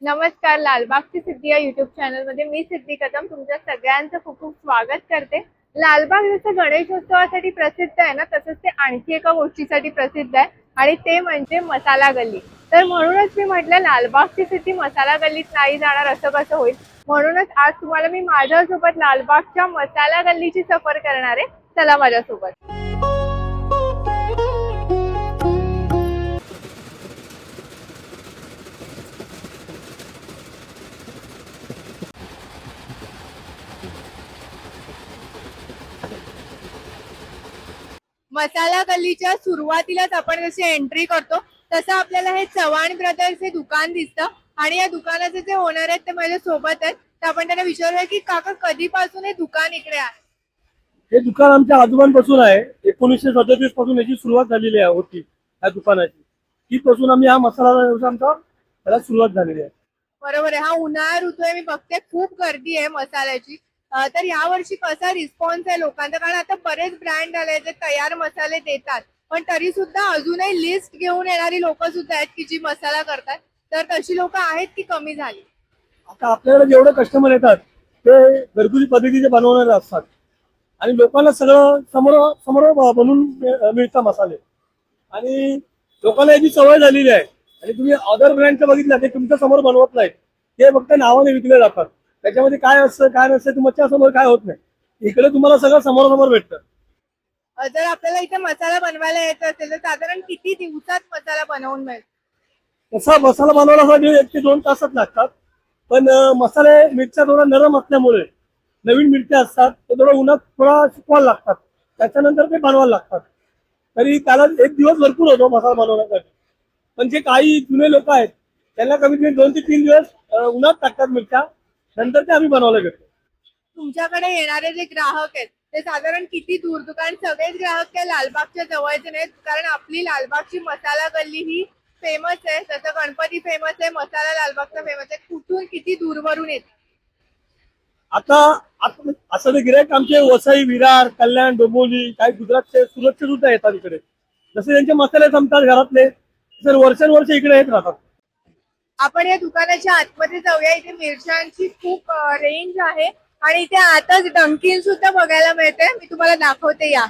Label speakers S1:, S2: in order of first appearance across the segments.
S1: नमस्कार. लालबागची सिद्धी या युट्यूब चॅनलमध्ये मी सिद्धी कदम तुमच्या सगळ्यांचं खूप खूप स्वागत करते. लालबाग जसं गणेशोत्सवासाठी प्रसिद्ध आहे ना, तसंच ते आणखी एका गोष्टीसाठी प्रसिद्ध आहे आणि ते म्हणजे मसाला गल्ली. तर म्हणूनच मी म्हटलं लालबागची सिद्धी मसाला गल्लीत नाही जाणार असं कसं होईल. म्हणूनच आज तुम्हाला मी माझ्यासोबत लालबागच्या मसाला गल्लीची सफर करणार आहे. चला माझ्यासोबत. मसाला गल्लीच्या सुरुवातीलाच आपण जशी एंट्री करतो तसं आपल्याला हे चव्हाण ब्रदर्स हे दुकान दिसतं आणि या दुकानाचे जे ओनर आहेत ते माझ्या सोबत आहेत. तर आपण त्यांना विचारूया की काका कधीपासून हे दुकान इकडे आहे.
S2: हे दुकान आमच्या आजोबांपासून आहे. 1937 पासून याची सुरुवात झालेली आहे होती या दुकानाची. तिथपासून आम्ही हा मसाला व्यवसाय आमचा त्याला सुरुवात झालेली आहे.
S1: बरोबर आहे. हा उन्हाळा ऋतू आहे, मी बघते खूप गर्दी आहे मसाल्याची. तर यावर्षी कसा रिस्पॉन्स आहे लोकांचा, कारण आता बरेच ब्रँड आले जे तयार मसाले देतात पण तरी सुद्धा अजूनही लिस्ट घेऊन येणारी लोक सुद्धा आहेत की जी मसाला करतात. तर तशी लोक आहेत की कमी झाली.
S2: आता आपल्याकडे जेवढे कस्टमर येतात ते घरगुती पद्धतीचे बनवणारे असतात आणि लोकांना सगळं समोर समोर बनवून मिळतात मसाले आणि लोकांना याची सवय झालेली आहे. आणि तुम्ही अदर ब्रँडचं बघितलं ते तुमच्या समोर बनवत नाहीत, ते फक्त नावाने विकले जातात. त्याच्यामध्ये काय असतं काय नसतं तुमच्या समोर काय होत नाही. इकडे तुम्हाला सगळं समोर समोर भेटतं.
S1: जर आपल्याला इथे मसाला बनवायला येत असेल तर साधारण किती दिवसात मसाला बनवून मिळतो.
S2: तसा मसाला बनवण्यासाठी 1 ते 2 तासात लागतात. पण मसाले मिरच्या थोडा नरम असल्यामुळे नवीन मिरच्या असतात ते थोडं उन्हात थोडा सुकवायला लागतात, त्याच्यानंतर ते बनवायला लागतात. तरी त्याला 1 दिवस भरपूर होतो मसाला बनवण्यासाठी. पण जे काही जुने लोक आहेत त्यांना कमीत कमी 2 ते 3 दिवस उन्हात टाकतात मिरच्या, नंतर ते आम्ही बनवायला घेतो.
S1: तुमच्याकडे येणारे जे ग्राहक आहेत ते साधारण किती दूर, कारण सगळेच ग्राहक काय लालबागच्या जवळचे नाहीत, कारण आपली लालबागची मसाला गल्ली ही फेमस आहे. जसं गणपती फेमस आहे, मसाला लालबागचा फेमस आहे. कुठून किती दूरवरून येते.
S2: आता असं ते गिरायक आमचे वसई, विरार, कल्याण, डोंबिवली, काही गुजरातचे, सुरतचे सुद्धा येतात इकडे. जसे त्यांचे मसाले जमतात घरातले तर वर्षानुवर्ष इकडे येत राहतात.
S1: आपण या दुकानाच्या आतमध्ये जाऊया. इथे मिरच्यांची खूप रेंज आहे आणि इथे आताच डंकीन सुद्धा बघायला मिळते. मी तुम्हाला दाखवते या.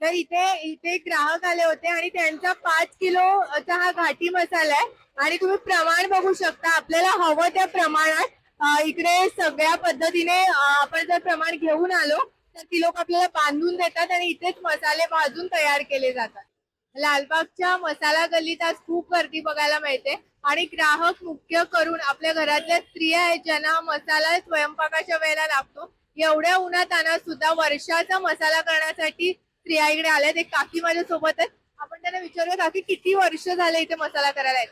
S1: तर इथे इथे ग्राहक आले होते आणि त्यांचा 5 किलोचा हा घाटी मसाला आहे आणि तुम्ही प्रमाण बघू शकता. आपल्याला हवं त्या प्रमाणात इकडे सगळ्या पद्धतीने आपण जर प्रमाण घेऊन आलो तर ती लोक आपल्याला बांधून देतात आणि इथेच मसाले भाजून तयार केले जातात. लालबागच्या मसाला गल्लीत आज खूप गर्दी बघायला मिळते आणि ग्राहक मुख्य करून आपल्या घरातल्या स्त्रिया आहेत ज्यांना मसाला स्वयंपाकाच्या वेळेला लागतो. एवढ्या उन्हात आणत सुद्धा वर्षाचा मसाला करण्यासाठी स्त्रिया इकडे आल्यात. एक काकी माझ्या सोबत आहेत. आपण त्यांना विचारूया काकी किती वर्ष झाले इथे मसाला करायला येत.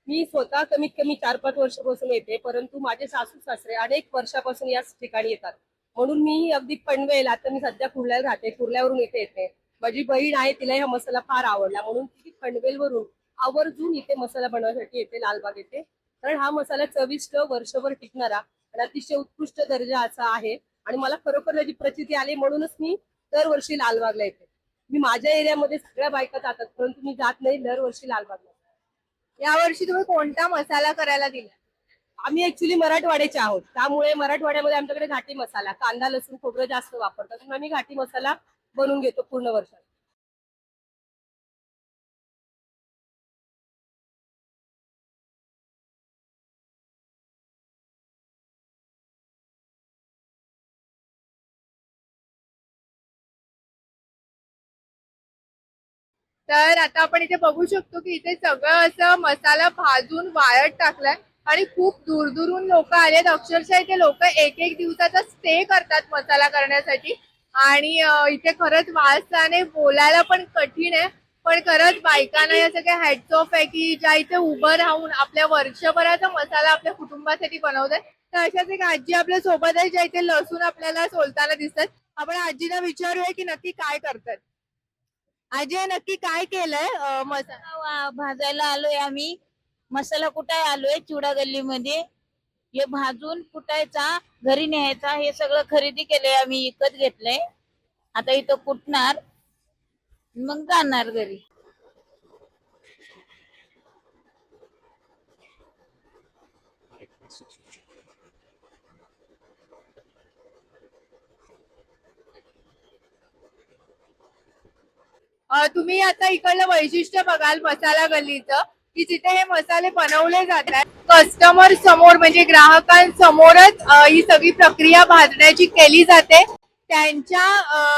S3: मी स्वतः कमीत कमी 4-5 वर्षापासून येते, परंतु माझे सासू सासरे अनेक वर्षापासून याच ठिकाणी येतात. म्हणून मी अगदी पनवेल, आता मी सध्या कुर्ल्याला राहते, कुर्ल्यावरून इथे येते. माझी बहीण आहे, तिला हा मसाला फार आवडला म्हणून ती पनवेलवरून आवर्जून इथे मसाला बनवण्यासाठी येते लालबाग येते. कारण हा मसाला चविष्ट, वर्षभर टिकणारा आणि अतिशय उत्कृष्ट दर्जाचा आहे आणि मला खरोखर त्याची प्रचिती आली म्हणूनच मी दरवर्षी लालबागला येते. मी माझ्या एरियामध्ये सगळ्या बायका जातात, परंतु मी जात नाही दरवर्षी लालबागला.
S1: यावर्षी तुम्ही कोणता मसाला करायला दिला.
S3: आम्ही ऍक्च्युली मराठवाड्याचे आहोत, त्यामुळे मराठवाड्यामध्ये आमच्याकडे घाटी मसाला, कांदा लसूण खोबरं जास्त वापरतात, म्हणून आम्ही घाटी मसाला बनवून घेतो पूर्ण वर्षात.
S1: तर आता आपण इथे बघू शकतो की इथे सगळं असं मसाला भाजून वाळत टाकलाय आणि खूप दूरदूरून लोक आलेत. अक्षरशः इथे लोक एक एक दिवसाचा स्टे करतात मसाला करण्यासाठी. आणि इथे खरंच वासाने बोलायला पण कठीण आहे. पण खरंच बायकांना या सगळ्या हॅट्स ऑफ आहे की ज्या इथे उभं राहून आपल्या वर्षभराचा मसाला आपल्या कुटुंबासाठी बनवतात. तर अशाच एक आजी आपल्या सोबत आहे ज्या इथे लसूण आपल्याला सोलताना दिसतात. आपण आजीला विचारूया की नक्की काय करतात. आजी हे नक्की काय केलंय मसाला?
S4: भाजायला आलोय आम्ही. मसाला कुटाय आलोय चुडा गल्लीमध्ये. हे भाजून कुटायचा, घरी न्यायचा. हे सगळं खरेदी केलंय आम्ही, विकत घेतलंय. आता इथं कुटणार, मग जाणार घरी.
S1: तुम्ही आता इकडलं वैशिष्ट्य बघाल मसाला गल्लीचं की जिथे हे मसाले बनवले जातात कस्टमर समोर म्हणजे ग्राहकांसमोरच ही सगळी प्रक्रिया भाजण्याची केली जाते. त्यांच्या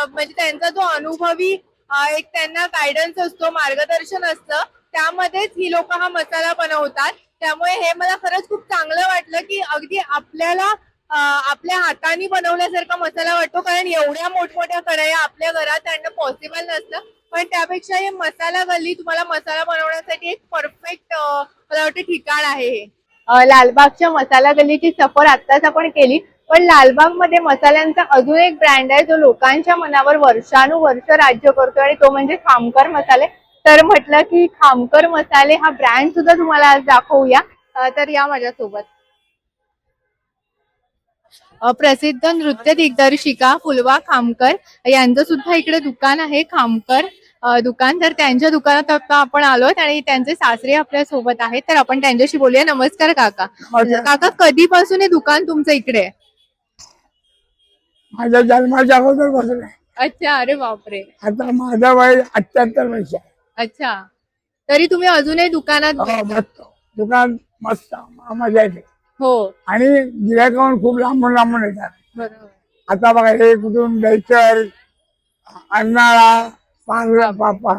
S1: म्हणजे त्यांचा जो अनुभवी एक त्यांना गायडन्स असतो, मार्गदर्शन असतं, त्यामध्येच ही लोक हा मसाला बनवतात. त्यामुळे हे मला खरंच खूप चांगलं वाटलं की अगदी आपल्याला आपल्या हाताने बनवल्यासारखा मसाला वाटतो. कारण एवढ्या मोठमोठ्या कढया आपल्या घरात आणणं पॉसिबल नसतं. पण त्यापेक्षा हे मसाला गल्ली तुम्हाला मसाला बनवण्यासाठी एक परफेक्ट मला वाटतं ठिकाण आहे हे. लालबागच्या मसाला गल्लीची सफर आत्ताच आपण केली. पण लालबाग मध्ये मसाल्यांचा अजून एक ब्रँड आहे जो लोकांच्या मनावर वर्षानुवर्ष राज्य करतो आणि तो म्हणजे खामकर मसाले. तर म्हटलं की खामकर मसाले हा ब्रँड सुद्धा तुम्हाला आज दाखवूया. तर या माझ्यासोबत. प्रसिद्ध नृत्य दिग्दर्शिका फुलवा खामकर यांचं सुद्धा इकडे दुकान आहे, खामकर दुकान. तर त्यांच्या दुकानात आता आपण आलोत आणि त्यांचे सासरे आपल्या सोबत आहेत. तर आपण त्यांच्याशी बोलूया. नमस्कार काका. काका कधीपासून हे दुकान तुमचं इकडे आहे?
S5: माझ्या जन्माच्या अगोदर बसले.
S1: अच्छा, अरे बापरे.
S5: आता माझा वय 78 वर्ष आहे.
S1: अच्छा, तरी तुम्ही अजूनही दुकानात
S5: बसतो. दुकान मस्त मजा येते.
S1: हो
S5: आणि गिऱ्हाईक खूप लांबून लांबून येतात.
S1: बरोबर.
S5: आता बघा हे कुठून दहीसर, अर्नाळा, पापा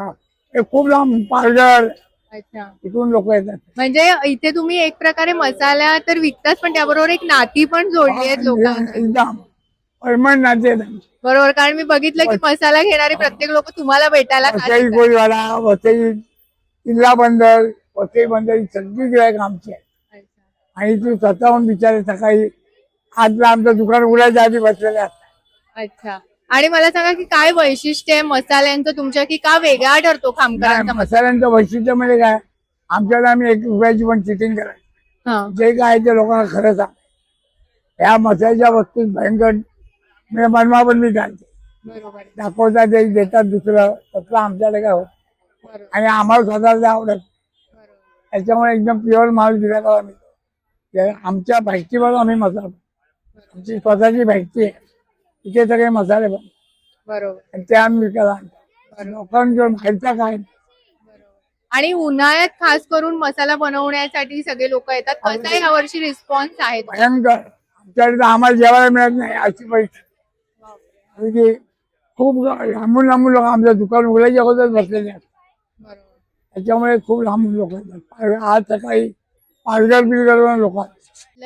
S5: हे खूप लांब, पालघर
S1: अच्छा,
S5: इथून लोक येतात.
S1: म्हणजे इथे तुम्ही एक प्रकारे मसाला तर विकताच पण त्याबरोबर एक नाती पण जोडली आहेत लोकांची.
S5: एकदम परमनंट नाते आहेत आमचे.
S1: बरोबर, कारण मी बघितलं की मसाला घेणारे प्रत्येक लोक तुम्हाला भेटायला खास
S5: वसई
S1: येतात.
S5: गोळीवाला, वसई किल्ला बंदर, वसई बंदर ही सगळी गिऱ्हाईक आमची आहे.
S1: अच्छा.
S5: आणि तू स्वतःहून बिचारे सकाळी आजला आमचं दुकान उघडायच्या आधी बसलेले असतात.
S1: अच्छा, आणि मला सांगा की काय वैशिष्ट्य आहे मसाल्यांचं तुमच्या की का वेगळा ठरतो खामकरांचा मसाला?
S5: मसाल्यांचं वैशिष्ट्य म्हणजे काय, आमच्याकडे आम्ही 1 रुपयाची पण चिटिंग करायची.
S1: हा,
S5: जे काय ते लोकांना खरं सांग. ह्या मसाल्याच्या वस्तूत भयंकर म्हणजे मनवा पण मी घालते.
S1: बरोबर
S5: दाखवतात एक देतात दुसरं, तसलं आमच्याकडे काय होत.
S1: बरोबर
S5: आणि आम्हाला स्वतःला ते आवडत.
S1: बरोबर.
S5: त्याच्यामुळे एकदम प्युअर माल दिला आम्ही. आमच्या फॅक्टरीवर आम्ही मसाला, आमची स्वतःची फॅक्टरी आहे, तिथे सगळे मसाले पण
S1: बरोबर.
S5: आणि ते आम्ही विकायला आणतो. लोकांच्या माहिती काय
S1: आणि उन्हाळ्यात खास करून मसाला बनवण्यासाठी सगळे लोक येतात. कसा यावर्षी रिस्पॉन्स आहे?
S5: भयंकर. आमच्याकडे तर आम्हाला जेवायला मिळत नाही अशी परिस्थिती. म्हणजे खूप लांबून लांबून लोक आमच्या दुकान उघडायच्या अगोदर बसलेले असतात.
S1: बरोबर.
S5: त्याच्यामुळे खूप लांबून लोक येतात. आज सकाळी पालघर बिलघर लोक आले.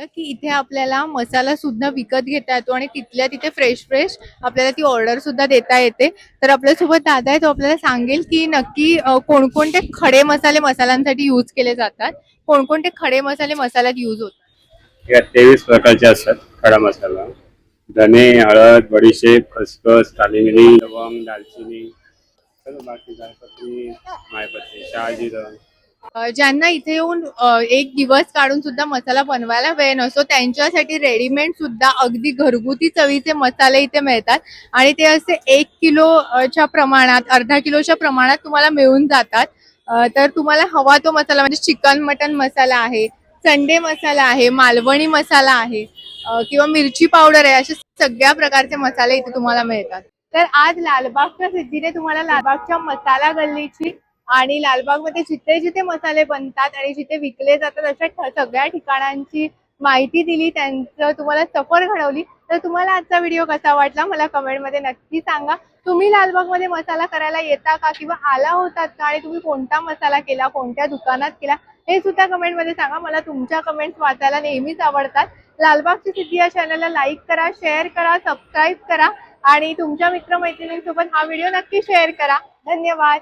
S1: की इथे आपल्याला मसाला सुद्धा विकत घेता येतो आणि तिथल्या तिथे फ्रेश फ्रेश आपल्याला ती ऑर्डर सुद्धा देता येते. तर आपल्यासोबत दादा आहे, तो आपल्याला सांगेल की नक्की कोणकोणते खडे मसाले मसाल्यांसाठी यूज केले जातात, कोणकोणते खडे मसाले मसाल्यात यूज होतात.
S6: या 23 प्रकारचे असतात खडा मसाला. धने, हळद, बडीशेप, खसखस, काली मिरी, लवंग, दालचिनी, सर्व बाकी जायपत्री, मायपत्री, शहाजिरं.
S1: ज्यांना इथे येऊन एक दिवस काढून सुद्धा मसाला बनवायला वेळ नसतो त्यांच्यासाठी रेडीमेड सुद्धा अगदी घरगुती चवीचे मसाले इथे मिळतात. आणि ते असे 1 किलोच्या प्रमाणात, अर्धा किलोच्या प्रमाणात तुम्हाला मिळून जातात. तर तुम्हाला हवा तो मसाला म्हणजे चिकन मटन मसाला आहे, संडे मसाला आहे, मालवणी मसाला आहे किंवा मिरची पावडर आहे, असे सगळ्या प्रकारचे मसाले इथे तुम्हाला मिळतात. तर आज लालबागच्या सिद्धीने तुम्हाला लालबागच्या मसाला गल्लीची आणि लालबागमध्ये जिथे जिथे मसाले बनतात आणि जिथे विकले जातात अशा सगळ्या ठिकाणांची माहिती दिली, त्यांचं तुम्हाला सफर घडवली. तर तुम्हाला आजचा व्हिडिओ कसा वाटला मला कमेंटमध्ये नक्की सांगा. तुम्ही लालबागमध्ये मसाला करायला येता का किंवा आला होतात का आणि तुम्ही कोणता मसाला केला, कोणत्या दुकानात केला हे सुद्धा कमेंटमध्ये सांगा. मला तुमच्या कमेंट्स वाचायला नेहमीच आवडतात. लालबागची सिद्धी या चॅनलला लाईक करा, शेअर करा, सबस्क्राईब करा आणि तुमच्या मित्रमैत्रिणींसोबत हा व्हिडिओ नक्की शेअर करा. धन्यवाद.